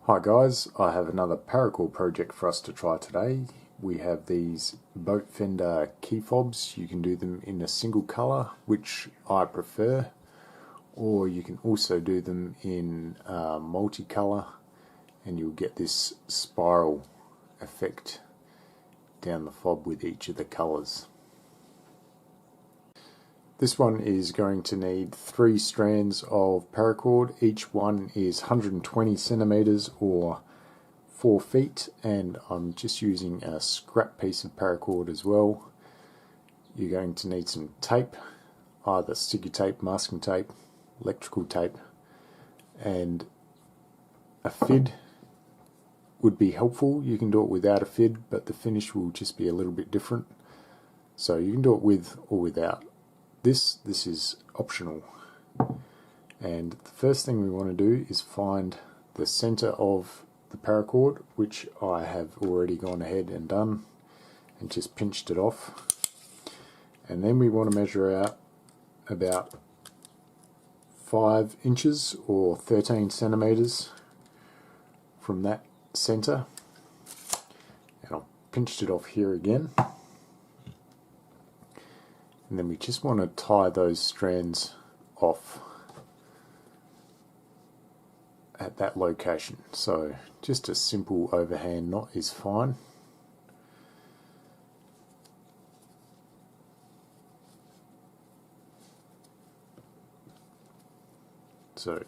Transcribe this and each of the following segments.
Hi guys, I have another paracord project for us to try today. We have these boat fender key fobs. You can do them in a single colour, which I prefer, or you can also do them in multicolour and you'll get this spiral effect down the fob with each of the colours. This one is going to need 3 strands of paracord. Each one is 120 centimeters or 4 feet, and I'm just using a scrap piece of paracord as well. You're going to need some tape, either sticky tape, masking tape, electrical tape, and a fid would be helpful. You can do it without a fid, but the finish will just be a little bit different. So you can do it with or without. This is optional, and the first thing we want to do is find the center of the paracord, which I have already gone ahead and done and just pinched it off. And then we want to measure out about 5 inches or 13 centimeters from that center, and I've pinched it off here again. And then we just want to tie those strands off at that location. So just a simple overhand knot is fine. So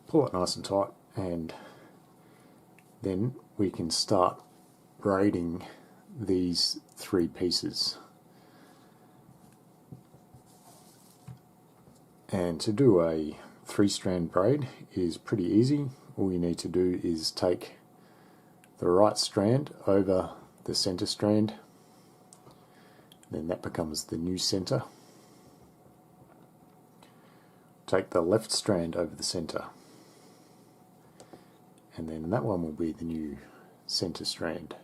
pull it nice and tight, and then we can start braiding these 3 pieces. And to do a 3-strand braid is pretty easy. All you need to do is take the right strand over the center strand, then that becomes the new center. Take the left strand over the center, and then that one will be the new center strand.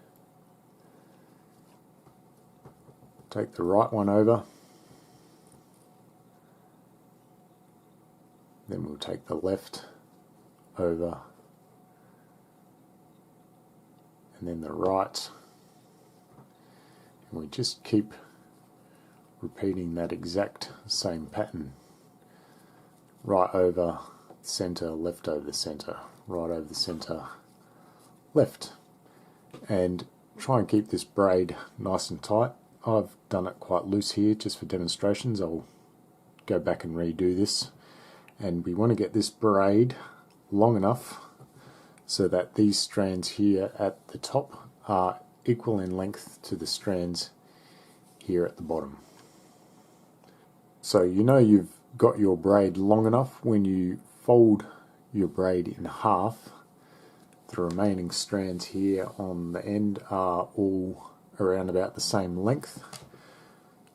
Take the right one over, then we'll take the left over, and then the right, and we just keep repeating that exact same pattern. Right over the center, left over the center, right over the center, left, and try and keep this braid nice and tight. I've done it quite loose here just for demonstrations. I'll go back and redo this. And we want to get this braid long enough so that these strands here at the top are equal in length to the strands here at the bottom. So you know you've got your braid long enough when you fold your braid in half. The remaining strands here on the end are all around about the same length.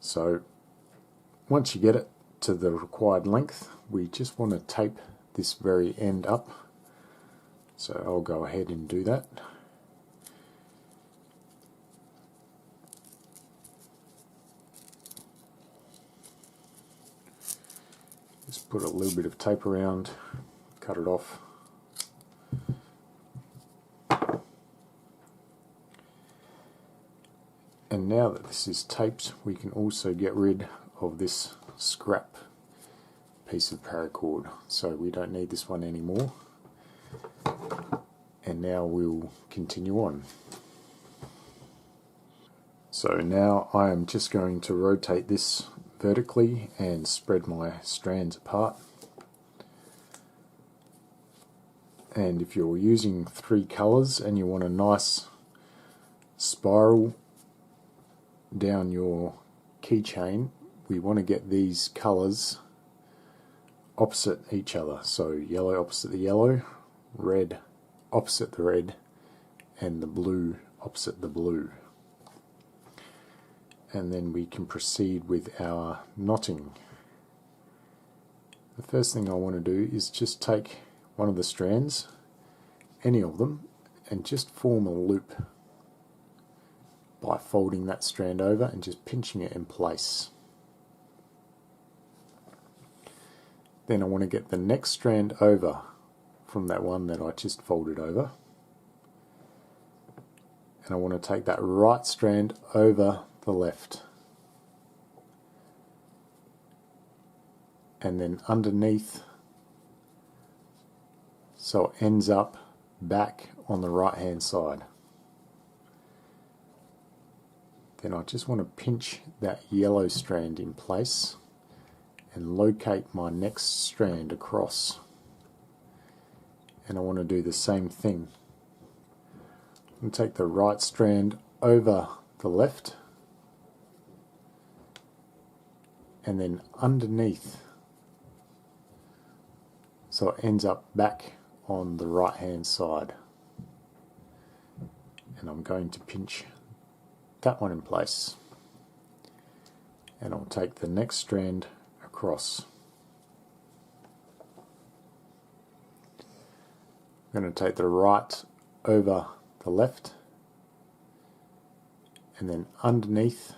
So once you get it to the required length, we just want to tape this very end up. So I'll go ahead and do that. Just put a little bit of tape around, cut it off. And now that this is taped, we can also get rid of this scrap piece of paracord, so we don't need this one anymore. And now we'll continue on. So now I am just going to rotate this vertically and spread my strands apart. And if you're using 3 colors and you want a nice spiral down your keychain, we want to get these colors opposite each other. So yellow opposite the yellow, red opposite the red, and the blue opposite the blue. And then we can proceed with our knotting. The first thing I want to do is just take one of the strands, any of them, and just form a loop by folding that strand over and just pinching it in place. Then I want to get the next strand over, from that one that I just folded over. And I want to take that right strand over the left. And then underneath, so it ends up back on the right hand side. Then I just want to pinch that yellow strand in place and locate my next strand across. And I want to do the same thing. I'm going to take the right strand over the left and then underneath, so it ends up back on the right hand side. And I'm going to pinch that one in place, and I'll take the next strand across. I'm going to take the right over the left and then underneath,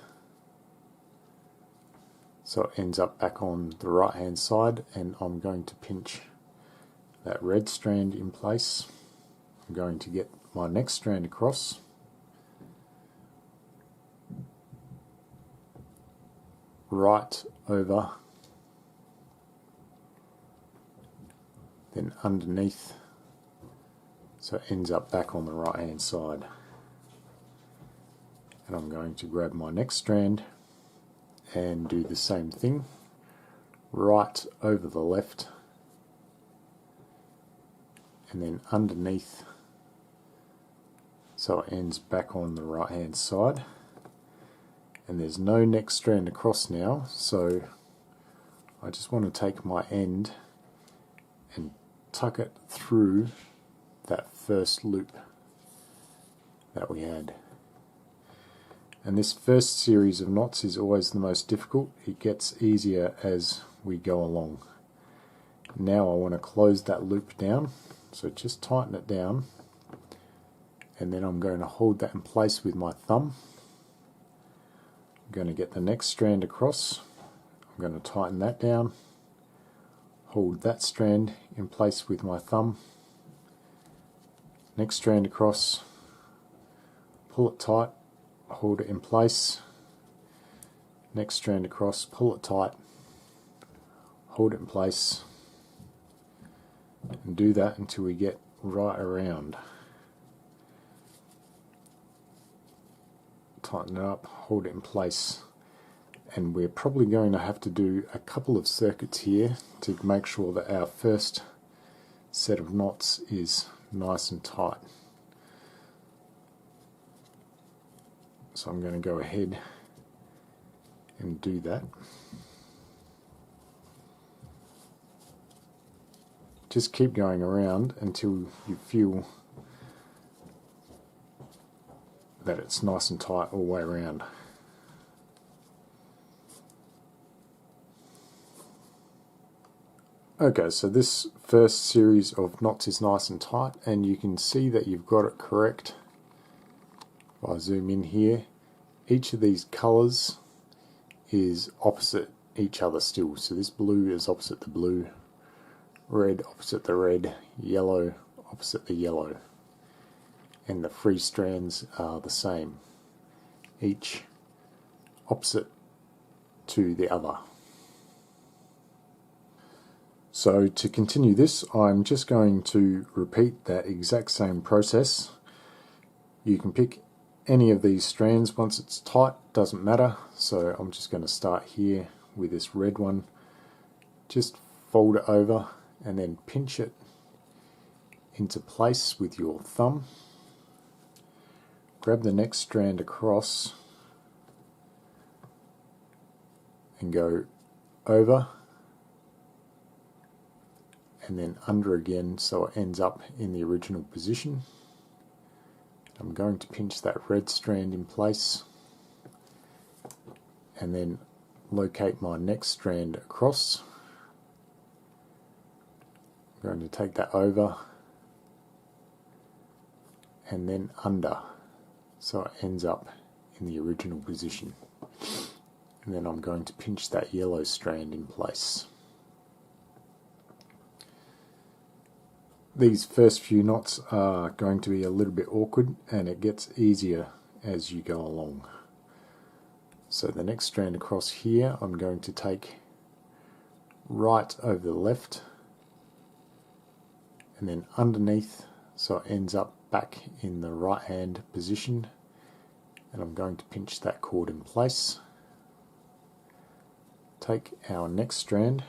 so it ends up back on the right hand side, and I'm going to pinch that red strand in place. I'm going to get my next strand across, right over, then underneath, so it ends up back on the right hand side. And I'm going to grab my next strand and do the same thing, right over the left and then underneath, so it ends back on the right hand side. And there's no next strand across now, so I just want to take my end and tuck it through that first loop that we had. And this first series of knots is always the most difficult. It gets easier as we go along. Now I want to close that loop down, so just tighten it down, and then I'm going to hold that in place with my thumb. I'm going to get the next strand across. I'm going to tighten that down, hold that strand in place with my thumb, next strand across, pull it tight, hold it in place, next strand across, pull it tight, hold it in place, and do that until we get right around. Tighten it up, hold it in place, and we're probably going to have to do a couple of circuits here to make sure that our first set of knots is nice and tight. So I'm going to go ahead and do that. Just keep going around until you feel that it's nice and tight all the way around. Okay, so this first series of knots is nice and tight, and you can see that you've got it correct. If I zoom in here, each of these colours is opposite each other still. So this blue is opposite the blue, red opposite the red, yellow opposite the yellow. And the free strands are the same, each opposite to the other. So to continue this, I'm just going to repeat that exact same process. You can pick any of these strands once it's tight, doesn't matter. So I'm just going to start here with this red one. Just fold it over and then pinch it into place with your thumb. Grab the next strand across and go over and then under again, so it ends up in the original position. I'm going to pinch that red strand in place and then locate my next strand across. I'm going to take that over and then under, so it ends up in the original position. And then I'm going to pinch that yellow strand in place. these first few knots are going to be a little bit awkward, and it gets easier as you go along. So the next strand across here I'm going to take right over the left and then underneath, so it ends up back in the right hand position, and I'm going to pinch that cord in place. Take our next strand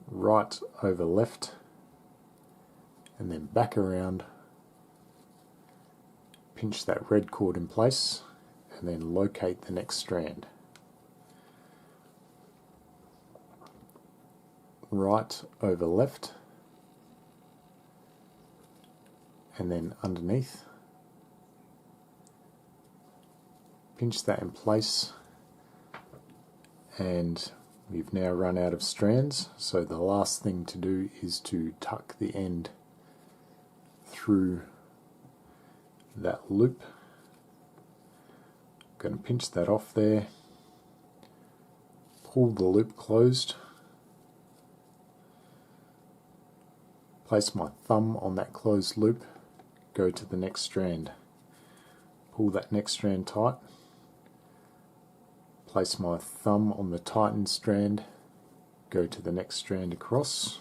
right over left and then back around, pinch that red cord in place and then locate the next strand. Right over left and then underneath, pinch that in place, and we've now run out of strands, so the last thing to do is to tuck the end through that loop. I'm going to pinch that off there, pull the loop closed, place my thumb on that closed loop, go to the next strand, pull that next strand tight, place my thumb on the tightened strand, go to the next strand across,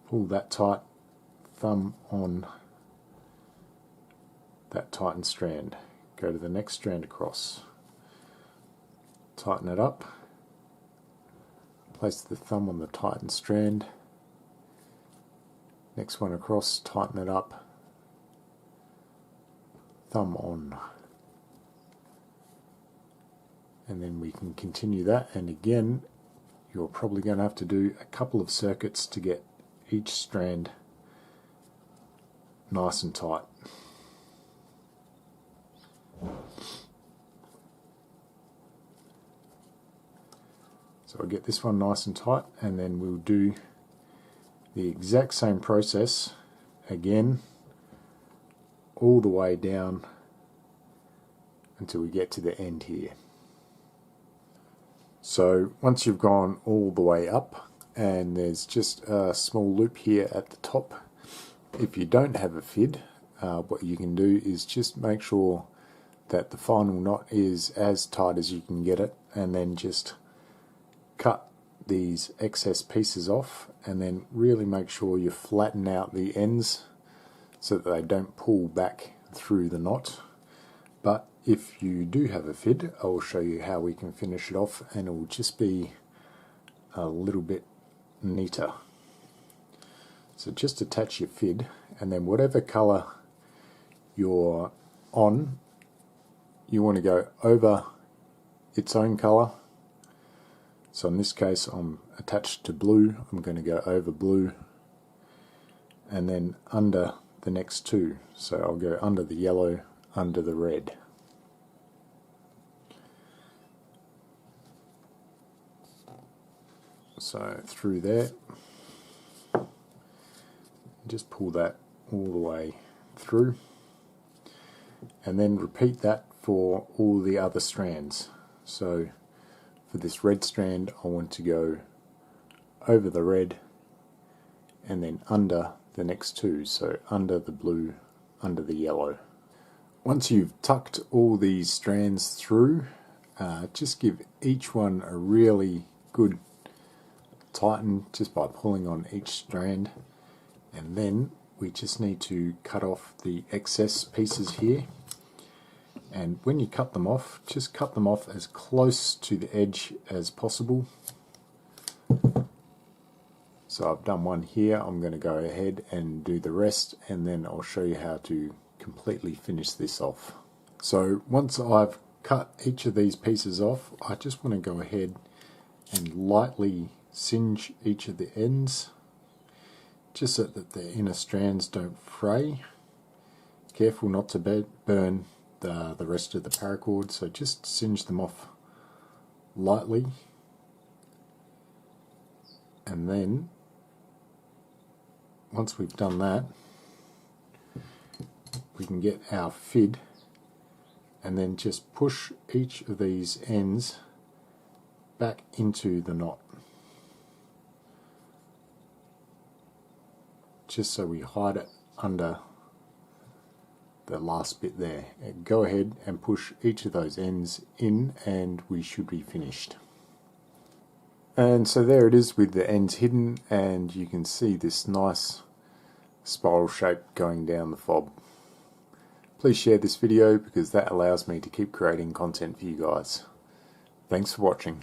pull that tight, thumb on that tightened strand, go to the next strand across, tighten it up, place the thumb on the tightened strand, next one across, tighten it up, thumb on, and then we can continue that. And again, you're probably going to have to do a couple of circuits to get each strand nice and tight. So I'll get this one nice and tight, and then we'll do the exact same process again all the way down until we get to the end here. So once you've gone all the way up and there's just a small loop here at the top, if you don't have a fid, what you can do is just make sure that the final knot is as tight as you can get it, and then just cut these excess pieces off, and then really make sure you flatten out the ends so that they don't pull back through the knot. But if you do have a fid, I will show you how we can finish it off, and it will just be a little bit neater. So just attach your fid, and then whatever colour you're on, you want to go over its own colour. So in this case I'm attached to blue, I'm going to go over blue and then under the next two. So I'll go under the yellow, under the red. So through there, just pull that all the way through, and then repeat that for all the other strands. So for this red strand I want to go over the red and then under the next two, so under the blue, under the yellow. Once you've tucked all these strands through, just give each one a really good tighten just by pulling on each strand, and then we just need to cut off the excess pieces here. And when you cut them off, just cut them off as close to the edge as possible. So I've done one here, I'm going to go ahead and do the rest, and then I'll show you how to completely finish this off. So once I've cut each of these pieces off, I just want to go ahead and lightly singe each of the ends, just so that the inner strands don't fray. Careful not to burn the rest of the paracord, so just singe them off lightly, and then once we've done that, we can get our fid and then just push each of these ends back into the knot. just so we hide it under the last bit there. And go ahead and push each of those ends in and we should be finished. And so there it is with the ends hidden, and you can see this nice spiral shape going down the fob. Please share this video because that allows me to keep creating content for you guys. Thanks for watching.